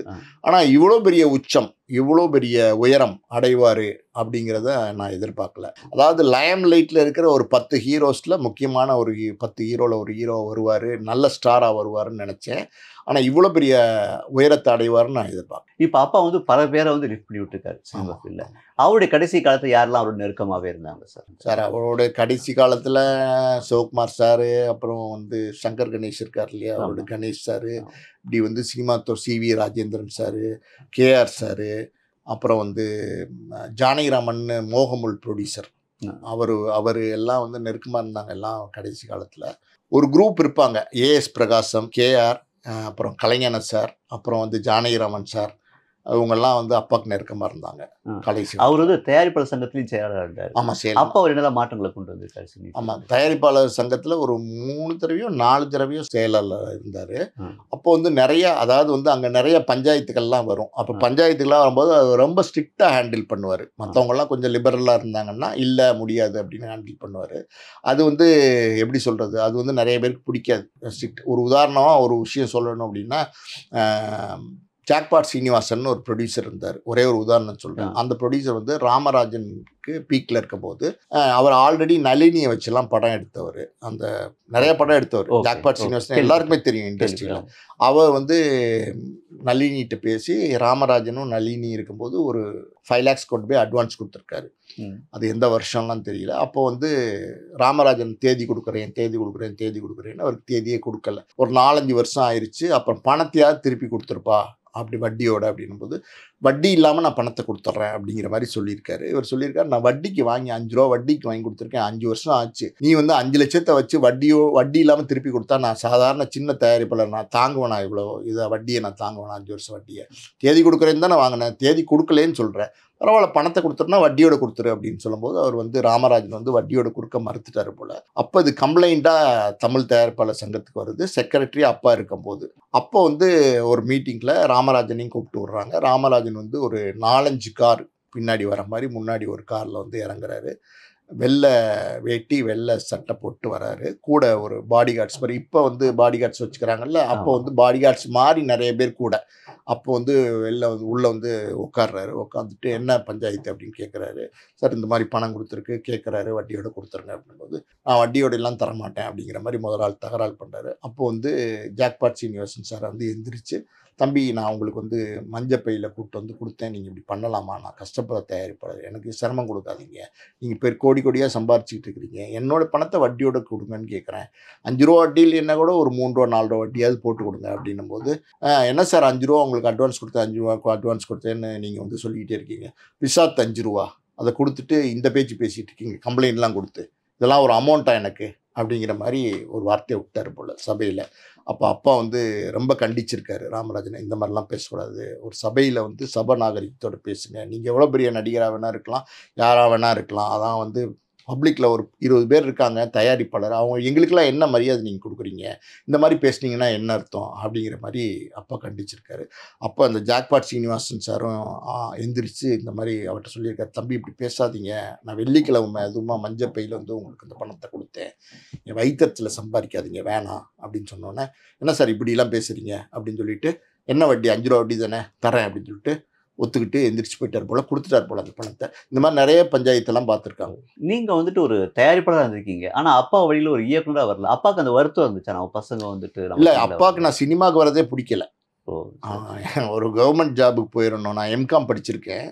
ஆனால் இவ்வளோ பெரிய உச்சம் இவ்வளோ பெரிய உயரம் அடைவார் அப்படிங்கிறத நான் எதிர்பார்க்கல. அதாவது லைம் லைட்டில் இருக்கிற ஒரு 10 ஹீரோஸில் முக்கியமான ஒரு 10 ஹீரோவில் ஒரு ஹீரோ வருவார், நல்ல ஸ்டாராக வருவார்னு நினச்சேன். ஆனால் இவ்வளோ பெரிய உயரத்தை அடைவார்னு நான் எதிர்பார்க்கேன். இப்போ அப்பா வந்து பல பேரை வந்து லிஃப்ட் பண்ணி விட்டுருக்காரு சினிமா ஃபீல்டில். அவருடைய கடைசி காலத்தில் யாரெல்லாம் அவரோட நெருக்கமாகவே இருந்தாங்க சார்? சார் அவரோட கடைசி காலத்தில் சிவகுமார் சார், அப்புறம் வந்து சங்கர் கணேஷ் இருக்கார் இல்லையா, அவரோட கணேஷ் சார், இப்படி வந்து cinema C V Rajendran sir, K R sir, அப்புறம் வந்து ஜானகிராமன் மோகமுல் ப்ரொடியூசர், அவர் எல்லாம் வந்து நெருக்கமாக இருந்தாங்க எல்லாம் கடைசி காலத்தில். ஒரு குரூப் இருப்பாங்க, ஏஎஸ் பிரகாசம், கேஆர், அப்புறம் கலைஞான சார், அப்புறம் வந்து ஜானகிராமன் சார், அவங்கெல்லாம் வந்து அப்பாவுக்கு நெருக்கமாக இருந்தாங்க கடைசி. அவர் வந்து தயாரிப்பாளர் சங்கத்திலையும் செயலாளர் இருந்தார். ஆமாம் சரி. அப்போ அவர் என்னெல்லாம் மாற்றங்களை கொண்டு வந்திருக்காரு? ஆமாம், தயாரிப்பாளர் சங்கத்தில் ஒரு 3 தடவையோ 4 தடவையோ செயலாளர் இருந்தார். அப்போ வந்து நிறைய, அதாவது வந்து அங்கே நிறைய பஞ்சாயத்துக்கள்லாம் வரும். அப்போ பஞ்சாயத்துக்கெல்லாம் வரும்போது அவர் ரொம்ப ஸ்ட்ரிக்டாக ஹேண்டில் பண்ணுவார். மற்றவங்கலாம் கொஞ்சம் லிபரலாக இருந்தாங்கன்னா இல்லை முடியாது அப்படின்னு ஹேண்டில் பண்ணுவார். அது வந்து எப்படி சொல்கிறது, அது வந்து நிறைய பேருக்கு பிடிக்காது ஸ்ட்ரிக்ட். ஒரு உதாரணமாக ஒரு விஷயம் சொல்லணும் அப்படின்னா, ஜாக்பாட் சீனிவாசன் ஒரு ப்ரொடியூசர் இருந்தார். ஒரே ஒரு உதாரணம் சொல்கிறேன். அந்த ப்ரொடியூசர் வந்து ராமராஜனுக்கு பீக்கில் இருக்கும் போது அவர் ஆல்ரெடி நளினியை வச்செல்லாம் படம் எடுத்தவர், அந்த நிறைய படம் எடுத்தவர். ஜாக்பாட் சீனிவாசன் எல்லாருக்குமே தெரியும் இண்டஸ்ட்ரியில். அவர் வந்து நளினிகிட்ட பேசி ராமராஜனும் நளினி இருக்கும்போது ஒரு 5 lakhs கொண்டு போய் அட்வான்ஸ் கொடுத்துருக்காரு. அது எந்த வருஷம்லாம் தெரியல. அப்போ வந்து ராமராஜன் தேதி கொடுக்குறேன்னு அவருக்கு தேதியே கொடுக்கல. ஒரு 4-5 வருஷம் ஆயிடுச்சு. அப்புறம் பணத்தையாவது திருப்பி கொடுத்துருப்பா அப்படி வட்டியோட அப்படின்னும் போது, வட்டி இல்லாமல் நான் பணத்தை கொடுத்துட்றேன் அப்படிங்கிற மாதிரி சொல்லியிருக்காரு. இவர் சொல்லியிருக்காரு, நான் வட்டிக்கு வாங்கி 5 ரூபா வட்டிக்கு வாங்கி கொடுத்துருக்கேன், 5 வருஷம் ஆச்சு. நீ வந்து 5 லட்சத்தை வச்சு வட்டி இல்லாமல் திருப்பி கொடுத்தா நான் சாதாரண சின்ன தயாரிப்பாளர், நான் தாங்குவேனா இவ்வளோ இதை வட்டியை, நான் தாங்குவேனா 5 வருஷம் வட்டியை? தேதி கொடுக்குறேன்னு தான் நான் வாங்கினேன், தேதி கொடுக்கலேன்னு சொல்கிறேன், பரவாயில்ல பணத்தை கொடுத்துருனா வட்டியோட கொடுத்துரு அப்படின்னு சொல்லும்போது அவர் வந்து ராமராஜன் வந்து வட்டியோட கொடுக்க மறுத்துட்டாரு போல். அப்போ இது கம்ப்ளைண்ட்டாக தமிழ் தயாரிப்பாளர் சங்கத்துக்கு வருது, செக்ரட்டரி அப்பா இருக்கும்போது. அப்போ வந்து ஒரு மீட்டிங்கில் ராமராஜனையும் கூப்பிட்டு விட்றாங்க. ராமராஜன் வந்து ஒரு 4-5 கார் பின்னாடி வர மாதிரி முன்னாடி ஒரு காரில் வந்து இறங்குறாரு. வெள்ளை வேட்டி வெள்ளை சட்டை போட்டு வராரு. கூட ஒரு பாடி கார்ட்ஸ் மாதிரி, இப்போ வந்து பாடி கார்ட்ஸ் வச்சுக்கிறாங்கல்ல, அப்போ வந்து பாடி கார்ட்ஸ் மாதிரி நிறைய பேர் கூட. அப்போ வந்து உள்ளே வந்து உட்காடுறாரு. உட்காந்துட்டு என்ன பஞ்சாயத்து அப்படின்னு கேட்குறாரு. சார் இந்த மாதிரி பணம் கொடுத்துருக்கு கேட்குறாரு, வட்டியோட கொடுத்துருங்க அப்படின்போது, நான் வட்டியோட எல்லாம் தரமாட்டேன் அப்படிங்கிற மாதிரி முதல் ஆள் தகராறு பண்ணுறாரு. அப்போ வந்து ஜாக்பாட் சீனிவாசன் சார் வந்து எந்திரிச்சு, தம்பி நான் உங்களுக்கு வந்து மஞ்சப்பையில் கூப்பிட்டு வந்து கொடுத்தேன், நீங்கள் இப்படி பண்ணலாமா, நான் கஷ்டப்பட தயாரிப்பாளர், எனக்கு சிரமம் கொடுக்காதீங்க, நீங்கள் பேர் கோடியாக சம்பாரிச்சிக்கிட்டு இருக்கிறீங்க, என்னோடய பணத்தை வட்டியோட கொடுங்கன்னு கேட்குறேன், 5 ரூபா வட்டியில் என்ன கூட ஒரு 3 ரூபா 4 ரூபா வட்டியாவது போட்டு கொடுங்க அப்படின்னும் போது, என்ன சார் 5 ரூபா உங்களுக்கு அட்வான்ஸ் கொடுத்தேன், 5 ரூபாய்க்கு அட்வான்ஸ் கொடுத்தேன்னு நீங்கள் வந்து சொல்லிக்கிட்டே இருக்கீங்க, விசாத் 5 ரூபா அதை கொடுத்துட்டு இந்த பேச்சு பேசிகிட்டு இருக்கீங்க, கம்ப்ளைண்ட்லாம் கொடுத்து, இதெல்லாம் ஒரு அமௌண்ட்டாக எனக்கு அப்படிங்கிற மாதிரி ஒரு வார்த்தையை விட்டார் போல் சபையில். அப்போ அப்பா வந்து ரொம்ப கண்டிச்சிருக்காரு ராமராஜனை, இந்த மாதிரிலாம் பேசக்கூடாது, ஒரு சபையில் வந்து சபை நாகரிகத்தோடு பேசுங்க, நீங்கள் எவ்வளோ பெரிய நடிகராக வேணா இருக்கலாம், யாராக வேணா இருக்கலாம், அதான் வந்து பப்ளிக்கில் ஒரு 20 பேர் இருக்காங்க தயாரிப்பாளர், அவங்க எங்களுக்கெல்லாம் என்ன மரியாதை நீங்கள் கொடுக்குறீங்க, இந்த மாதிரி பேசுனீங்கன்னா என்ன அர்த்தம் அப்படிங்கிற மாதிரி அப்பா கண்டிச்சிருக்காரு. அப்போ அந்த ஜாக்பாட் சீனிவாசன் சாரும் எந்திரிச்சு இந்த மாதிரி அவர்கிட்ட சொல்லியிருக்காரு, தம்பி இப்படி பேசாதீங்க, நான் வெள்ளிக்கிழமை அதுவுமா மஞ்சப்பையில் வந்து உங்களுக்கு இந்த பணத்தை கொடுத்தேன், என் வைத்தியத்தில் சம்பாதிக்காதீங்க வேணாம் அப்படின்னு சொன்னோன்னே, என்ன சார் இப்படிலாம் பேசுகிறீங்க அப்படின்னு சொல்லிட்டு, என்ன வட்டி 5 ரூபா வட்டி தானே தரேன் அப்படின்னு சொல்லிட்டு ஒத்துக்கிட்டு எந்திரிச்சு போயிட்டார் போல், கொடுத்துட்டார் போல் அந்த பணத்தை. இந்த மாதிரி நிறைய பஞ்சாயத்தெல்லாம் பார்த்துருக்காங்க. நீங்கள் வந்துட்டு ஒரு தயாரிப்பாளராக இருந்திருக்கீங்க, ஆனால் அப்பா வழியில் ஒரு இயக்குனராக வரல. அப்பாவுக்கு அந்த வருத்தம் இருந்துச்சா, நம்ம பசங்க வந்துட்டு? இல்லை, அப்பாவுக்கு நான் சினிமாவுக்கு வரதே பிடிக்கல. ஒரு கவர்மெண்ட் ஜாபுக்கு போயிடணும், நான் எம்காம் படிச்சிருக்கேன்,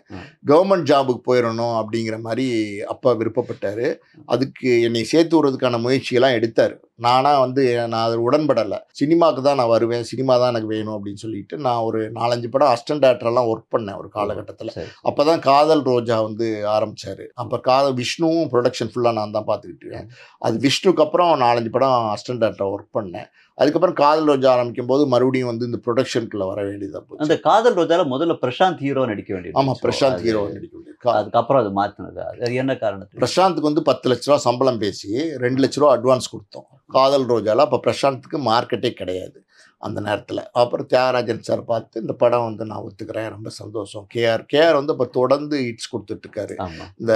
கவர்மெண்ட் ஜாபுக்கு போயிடணும் அப்படிங்கிற மாதிரி அப்பா விருப்பப்பட்டார். அதுக்கு என்னை சேர்த்து விடுறதுக்கான முயற்சியெல்லாம் எடுத்தார். நானாக வந்து நான் அது உடன்படலை, சினிமாவுக்கு தான் நான் வருவேன், சினிமா தான் எனக்கு வேணும் அப்படின்னு சொல்லிட்டு நான் ஒரு 4-5 படம் அசிஸ்டன்ட் டேரக்டரெல்லாம் ஒர்க் பண்ணேன் ஒரு காலகட்டத்தில். அப்போ தான் காதல் ரோஜா வந்து ஆரம்பித்தார். அப்போ விஷ்ணுவும் ப்ரொடக்ஷன் ஃபுல்லாக நான் தான் பார்த்துக்கிட்டு, அது விஷ்ணுக்கு அப்புறம் 4-5 படம் அசிஸ்டன்ட் டேரக்டர் ஒர்க் பண்ணேன். அதுக்கப்புறம் காதல் ரோஜா ஆரம்பிக்கும் போது மறுபடியும் வந்து இந்த ப்ரொடக்ஷனுக்குள்ள வர வேண்டியதாக போச்சு. அந்த காதல் ரோஜாவில் முதல்ல பிரசாந்த் ஹீரோ நடிக்க வேண்டியது. ஆமாம், பிரசாந்த் ஹீரோ நடிக்க வேண்டியது. அதுக்கப்புறம் அது மாற்றினது, அது என்ன காரணத்துக்கு? பிரசாந்துக்கு வந்து 10 லட்ச ரூபா சம்பளம் பேசி 2 லட்ச ரூபா அட்வான்ஸ் கொடுத்தோம் காதல் ரோஜாவில். அப்போ பிரசாந்துக்கு மார்க்கெட்டே கிடையாது. அந்த நேரத்தில். அப்புறம் தியாகராஜன் சார் பார்த்து இந்த படம் வந்து நான் ஒத்துக்கிறேன், ரொம்ப சந்தோஷம். கேஆர் வந்து இப்போ தொடர்ந்து ஹிட்ஸ் கொடுத்துட்ருக்காரு. இந்த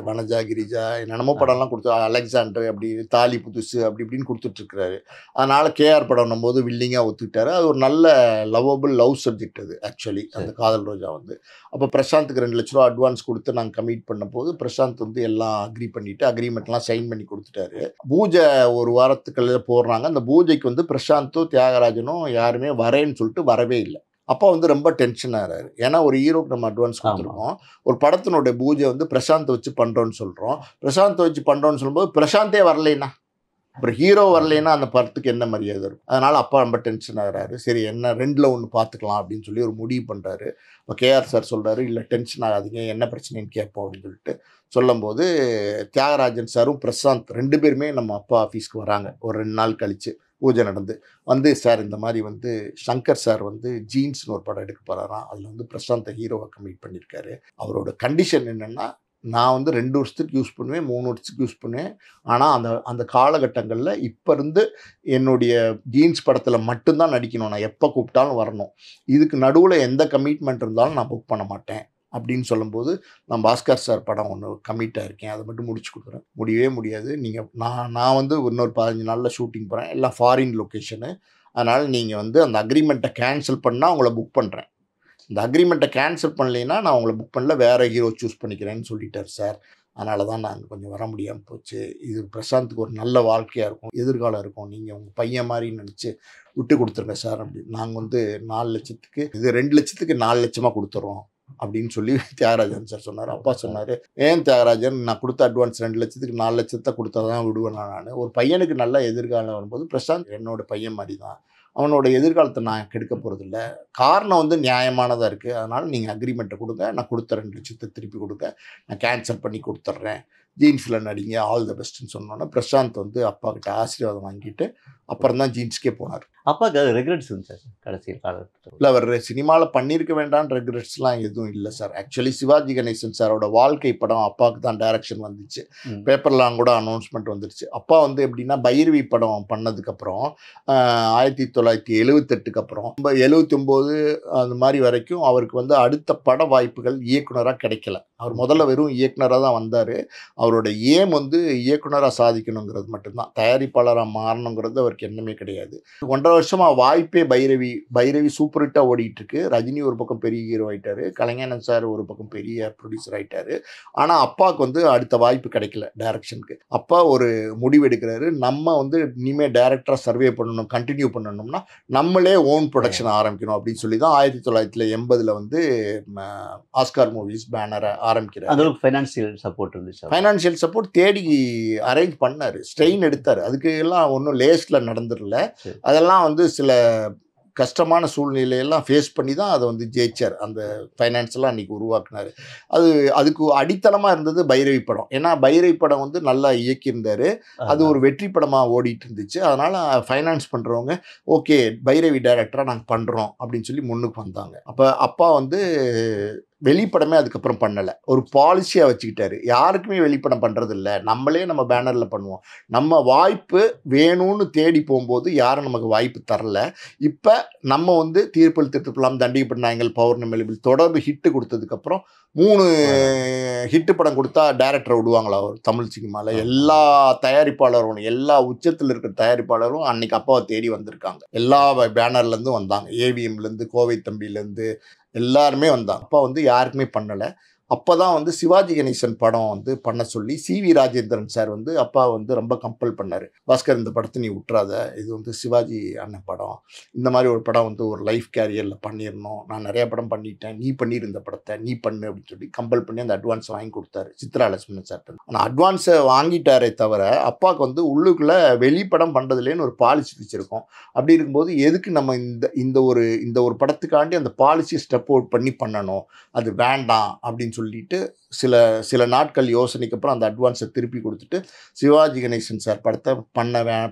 வனஜா கிரிஜா என்னென்னமோ படம்லாம் கொடுத்து, அலெக்சாண்டர் அப்படி, தாலி புதுசு அப்படி இப்படின்னு கொடுத்துட்ருக்காரு. அதனால் கேஆர் படம்னும் போது வில்லிங்காக ஒத்துக்கிட்டாரு. அது ஒரு நல்ல லவ் சப்ஜெக்ட் அது ஆக்சுவலி, அந்த காதல் ரோஜா வந்து. அப்போ பிரசாந்துக்கு 2 லட்ச ரூபா அட்வான்ஸ் கொடுத்து நாங்கள் கமிட் பண்ண போது பிரசாந்த் வந்து எல்லாம் அக்ரி பண்ணிவிட்டு அக்ரிமெண்ட்லாம் சைன் பண்ணி கொடுத்துட்டாரு. பூஜை ஒரு வாரத்துக்குள்ள போடுறாங்க. அந்த பூஜைக்கு வந்து பிரசாந்தும் தியாகராஜனும் யாருமே வரேன்னு சொல்லிட்டு வரவே இல்லை. அப்போ வந்து ரொம்ப டென்ஷன் ஆகிறாரு. ஏன்னா ஒரு ஹீரோக்கு நம்ம அட்வான்ஸ் கொடுத்துருக்கோம், ஒரு படத்தினுடைய பூஜை வந்து பிரசாந்தை வச்சு பண்ணுறோன்னு சொல்கிறோம். பிரசாந்தை வச்சு பண்ணுறோன்னு சொல்லும்போது பிரசாந்தே வரலைன்னா, அப்புறம் ஹீரோ வரலைன்னா அந்த படத்துக்கு என்ன மரியாதை இருக்கும்? அதனால் அப்பா ரொம்ப டென்ஷன் ஆகிறாரு. சரி என்ன 2ல் 1 பார்த்துக்கலாம் அப்படின்னு சொல்லி ஒரு முடிவு பண்ணுறாரு. இப்போ கேஆர் சார் சொல்கிறாரு, இல்லை டென்ஷன் ஆகாதீங்க, என்ன பிரச்சனைன்னு கேட்போம் அப்படின்னு சொல்லிட்டு சொல்லும்போது, தியாகராஜன் சாரும் பிரசாந்த் 2 பேருமே நம்ம அப்பா ஆஃபீஸ்க்கு வராங்க. ஒரு 2 நாள் கழித்து பூஜை நடந்து வந்து, சார் இந்த மாதிரி வந்து சங்கர் சார் வந்து ஜீன்ஸ்னு ஒரு படம் எடுக்க போகிறாராம், அதில் வந்து பிரசாந்தை ஹீரோவை கமிட் பண்ணியிருக்காரு. அவரோட கண்டிஷன் என்னென்னா, நான் வந்து 2 வருஷத்துக்கு யூஸ் பண்ணுவேன், 3 வருஷத்துக்கு யூஸ் பண்ணுவேன். ஆனால் அந்த காலகட்டங்களில் இப்போ இருந்து என்னுடைய ஜீன்ஸ் படத்தில் மட்டும்தான் நடிக்கணும், நான் எப்போ கூப்பிட்டாலும் வரணும், இதுக்கு நடுவில் எந்த கமிட்மெண்ட் இருந்தாலும் நான் புக் பண்ண மாட்டேன் அப்படின்னு சொல்லும்போது, நான் பாஸ்கர் சார் படம் ஒன்று கமிட்டாக இருக்கேன், அதை மட்டும் முடிச்சு கொடுக்குறேன். முடியவே முடியாது, நீங்கள் நான் வந்து இன்னொரு 15 நாளில் ஷூட்டிங் போகிறேன், எல்லாம் ஃபாரின் லொக்கேஷனு, அதனால் நீங்கள் வந்து அந்த அக்ரிமெண்ட்டை கேன்சல் பண்ணால் உங்களை புக் பண்ணுறேன், இந்த அக்ரிமெண்ட்டை கேன்சல் பண்ணலைன்னா நான் உங்களை புக் பண்ணல, வேறு ஹீரோ சூஸ் பண்ணிக்கிறேன்னு சொல்லிட்டார் சார். அதனால தான் நாங்கள் கொஞ்சம் வர முடியாமல் போச்சு. இது பிரசாந்துக்கு ஒரு நல்ல வாழ்க்கையாக இருக்கும், எதிர்காலம் இருக்கும், நீங்கள் உங்கள் பையன் மாதிரி நினச்சி விட்டு கொடுத்துருங்க சார் அப்படின்னு. நாங்கள் வந்து 4 லட்சத்துக்கு இது 2 லட்சத்துக்கு 4 லட்சமாக கொடுத்துட்றோம் அப்படின்னு சொல்லி தியாகராஜன் சார் சொன்னார். அப்பா சொன்னார், ஏன் தியாகராஜன், நான் கொடுத்த அட்வான்ஸ் 2 லட்சத்துக்கு 4 லட்சத்தை கொடுத்தா தான் விடுவேன் நான். ஒரு பையனுக்கு நல்ல எதிர்காலம் வரும்போது பிரசாந்த் என்னோட பையன் மாதிரி தான், அவனோட எதிர்காலத்தை நான் கெடுக்க போகிறதில்ல, காரணம் வந்து நியாயமானதாக இருக்குது, அதனால் நீங்கள் அக்ரிமெண்ட்டை கொடுங்க, நான் கொடுத்த 2 லட்சத்தை திருப்பி கொடுங்க, நான் கேன்சல் பண்ணி கொடுத்துட்றேன், ஜீன்ஸில் நடிங்க, ஆல் த பெஸ்ட்டுன்னு சொன்னோன்னே பிரசாந்த் வந்து அப்பா கிட்ட ஆசீர்வாதம் வாங்கிட்டு அப்புறம் தான் ஜீன்ஸ்க்கே போனார். அப்பாவுக்கு அது ரெக்ரெட்ஸ் இருந்துச்சு சார் கடைசியில் காலத்தில்? இல்லை, அவர் சினிமாவில் பண்ணியிருக்க வேண்டாம் ரெக்ரெட்ஸ்லாம் எதுவும் இல்லை சார். ஆக்சுவலி சிவாஜி கணேசன் சாரோட வாழ்க்கை படம் அப்பாவுக்கு தான் டைரக்ஷன் வந்துச்சு, பேப்பர்லாம் கூட அனௌன்ஸ்மெண்ட் வந்துருச்சு. அப்பா வந்து எப்படின்னா பைரவி படம் பண்ணதுக்கப்புறம் 1978க்கு அப்புறம் 79 அந்த மாதிரி வரைக்கும் அவருக்கு வந்து அடுத்த பட வாய்ப்புகள் இயக்குனராக கிடைக்கல. அவர் முதல்ல வெறும் இயக்குனராக தான் வந்தார். அவரோட ஏம் வந்து இயக்குனராக சாதிக்கணுங்கிறது மட்டும்தான், தயாரிப்பாளராக மாறணுங்கிறது அவருக்கு எண்ணமே கிடையாது. 1.5 வருஷமாக வாய்ப்பே பைரவி சூப்பர் ஹிட்டாக ஓடிட்டுருக்கு. ரஜினி ஒரு பக்கம் பெரிய ஹீரோ ஆகிட்டார், கலைஞானன் சார் ஒரு பக்கம் பெரிய ப்ரொடியூசர் ஆகிட்டார். ஆனால் அப்பாவுக்கு வந்து அடுத்த வாய்ப்பு கிடைக்கல டைரக்ஷனுக்கு. அப்பா ஒரு முடிவு எடுக்கிறாரு, நம்ம வந்து இனிமேல் டைரக்டராக சர்வே பண்ணணும், கண்டினியூ பண்ணணும்னா நம்மளே ஓன் ப்ரொடக்ஷன் ஆரம்பிக்கணும் அப்படின்னு சொல்லி தான் 1980 வந்து ஆஸ்கார் மூவிஸ் பேனரை ஆரம்பிக்கிறார். அது ஃபைனான்சியல் சப்போர்ட் இருந்துச்சு, ஃபைனான்சியல் சப்போர்ட் தேடி அரேஞ்ச் பண்ணார், ஸ்ட்ரெயின் எடுத்தார். அதுக்கு எல்லாம் ஒன்றும் லேஸில் நடந்துடல, அதெல்லாம் வந்து சில கஷ்டமான சூழ்நிலையெல்லாம் ஃபேஸ் பண்ணி தான் அதை வந்து ஜெயிச்சார். அந்த ஃபைனான்ஸ்லாம் அன்றைக்கி உருவாக்குனார். அதுக்கு அடித்தளமாக இருந்தது பைரவி படம். ஏன்னா பைரவி படம் வந்து நல்லா இயக்கியிருந்தார், அது ஒரு வெற்றி படமாக ஓடிட்டு இருந்துச்சு. அதனால் ஃபைனான்ஸ் பண்ணுறவங்க ஓகே பைரவி டைரக்டராக நாங்கள் பண்ணுறோம் அப்படின்னு சொல்லி முன்னுக்கு வந்தாங்க. அப்போ அப்பா வந்து வெளிப்படமே அதுக்கப்புறம் பண்ணலை, ஒரு பாலிசியாக வச்சுக்கிட்டாரு, யாருக்குமே வெளிப்படம் பண்ணுறதில்ல, நம்மளே நம்ம பேனரில் பண்ணுவோம், நம்ம வாய்ப்பு வேணும்னு தேடி போகும்போது யாரும் நமக்கு வாய்ப்பு தரல. இப்போ நம்ம வந்து தீர்ப்பில் திருத்தப்பலாம், தண்டிக்கப்பட்ட நாயங்கள், பௌர்ணமி தொடர்ந்து ஹிட்டு கொடுத்ததுக்கப்புறம் 3 ஹிட்டு படம் கொடுத்தா டேரக்டரை விடுவாங்களா அவர் தமிழ் சினிமாவில்? எல்லா தயாரிப்பாளரும், எல்லா உச்சத்தில் இருக்கிற தயாரிப்பாளரும் அன்னைக்கு அப்பாவை தேடி வந்திருக்காங்க. எல்லா பேனர்லேருந்தும் வந்தாங்க, ஏவிஎம்லேருந்து கோவை தம்பிலேருந்து எல்லாருமே வந்தாங்க. அப்பா வந்து யாருக்குமே பண்ணலை. அப்போ தான் வந்து சிவாஜி கணேசன் படம் வந்து பண்ண சொல்லி சிவி ராஜேந்திரன் சார் வந்து அப்பா வந்து ரொம்ப கம்பல் பண்ணார், பாஸ்கர் இந்த படத்தை நீ விட்டுறாத, இது வந்து சிவாஜி அண்ணன் படம், இந்த மாதிரி ஒரு படம் வந்து ஒரு லைஃப் கேரியரில் பண்ணிடணும், நான் நிறையா படம் பண்ணிட்டேன், நீ பண்ணிடு இந்த படத்தை, நீ பண்ணு அப்படின்னு சொல்லி கம்பல் பண்ணி அந்த அட்வான்ஸ் வாங்கி கொடுத்தாரு சித்ரா லட்சுமணன் சார். ஆனால் அட்வான்ஸை வாங்கிட்டாரே தவிர அப்பாவுக்கு வந்து உள்ளுக்குள்ளே வெளிப்படம் பண்ணுறதுலேன்னு ஒரு பாலிசி வச்சுருக்கோம். அப்படி இருக்கும்போது எதுக்கு நம்ம இந்த ஒரு படத்துக்காண்டி அந்த பாலிசி ஸ்டெப் அவுட் பண்ணி பண்ணணும், அது வேண்டாம் அப்படின்னு சொல்லிட்டு சில நாட்கள் யோசனைக்கு அப்புறம் அந்த அட்வான்ஸை திருப்பி கொடுத்துட்டு சிவாஜி கணேசன் சார் படத்தை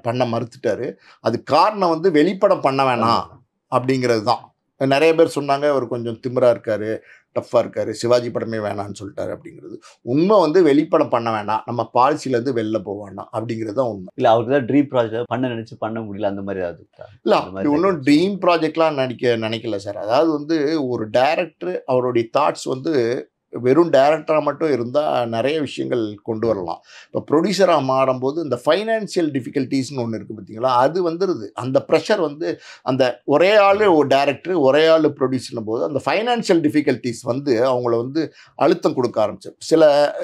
பண்ண மறுத்துட்டாரு. அது காரணம் வந்து வெளிப்படம் பண்ண வேணாம் அப்படிங்கிறது தான். நிறைய பேர் சொன்னாங்க அவர் கொஞ்சம் திமிரா இருக்காரு, டஃப்பாக இருக்காரு, சிவாஜி படமே வேணான்னு சொல்லிட்டாரு அப்படிங்கிறது. உண்மை வந்து வெளிப்படம் பண்ண வேண்டாம், நம்ம பாலிசிலேருந்து வெளில போக வேண்டாம் அப்படிங்கிறது தான் உண்மை. இல்லை அவருக்கு தான் ட்ரீம் ப்ராஜெக்ட் பண்ண நினச்சி பண்ண முடியல அந்த மாதிரி ஏதாவது இருக்கா? இல்லை அப்படி ஒன்றும் ட்ரீம் ப்ராஜெக்ட்லாம் நினைக்கல சார். அதாவது வந்து ஒரு டைரக்டர் அவருடைய தாட்ஸ் வந்து வெறும் டைரக்டராக மட்டும் இருந்தால் நிறைய விஷயங்கள் கொண்டு வரலாம். இப்போ ப்ரொடியூசராக மாறும்போது இந்த ஃபைனான்சியல் டிஃபிகல்ட்டிஸ்னு ஒன்று இருக்குது பார்த்தீங்களா, அது வந்துடுது. அந்த ப்ரெஷர் வந்து அந்த ஒரே ஆள் ஒரு டைரக்டர் ஒரே ஆள் ப்ரொடியூசர்னும் போது அந்த ஃபைனான்சியல் டிஃபிகல்ட்டிஸ் வந்து அவங்கள வந்து அழுத்தம் கொடுக்க ஆரம்பிச்சு.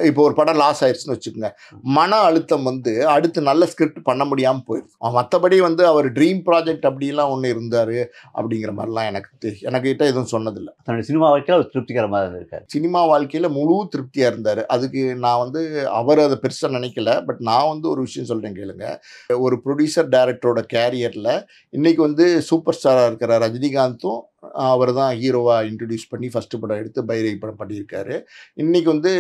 இப்போ ஒரு படம் லாஸ் ஆயிடுச்சுன்னு வச்சுக்கோங்க, மன அழுத்தம் வந்து அடுத்து நல்ல ஸ்கிரிப்ட் பண்ண முடியாமல் போயிடுது. மற்றபடி வந்து அவர் ட்ரீம் ப்ராஜெக்ட் அப்படிலாம் ஒன்று இருந்தார் அப்படிங்கிற மாதிரிலாம் எனக்கிட்ட எதுவும் சொன்னதில்லை. தன்னுடைய சினிமா வாழ்க்கையில் அவர் திருப்திகரமாக இருந்திருக்காரு. சினிமா வாழ்க்கையில் முழு திருப்தியாக இருந்தார். அதுக்கு நான் வந்து அவர் அதை பெருசாக நினைக்கல. பட் நான் வந்து ஒரு விஷயம் சொல்கிறேன் கேளுங்க. ஒரு ப்ரொடியூசர் டைரக்டரோட கேரியரில் இன்றைக்கி வந்து சூப்பர் ஸ்டாராக இருக்கிற ரஜினிகாந்தும் அவர் தான் ஹீரோவாக இன்ட்ரடியூஸ் பண்ணி ஃபஸ்ட்டு படம் எடுத்து பைரவி படம் பண்ணியிருக்காரு. இன்றைக்கி வந்து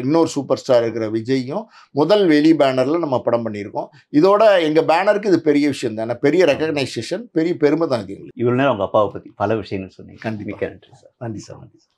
இன்னொரு சூப்பர் ஸ்டார் இருக்கிற விஜயும் முதல் வெளி பேனரில் நம்ம படம் பண்ணியிருக்கோம். இதோட எங்கள் பேனருக்கு இது பெரிய விஷயம் தானே, பெரிய ரெகக்னைசேஷன், பெரிய பெருமை தான் இது எங்களுக்கு. இவ்வளோ நேரம் உங்கள் அப்பாவை பற்றி பல விஷயங்கள் சொன்னீங்க. கண்டிப்பாக. நன்றி சார். நன்றி சார். நன்றி சார்.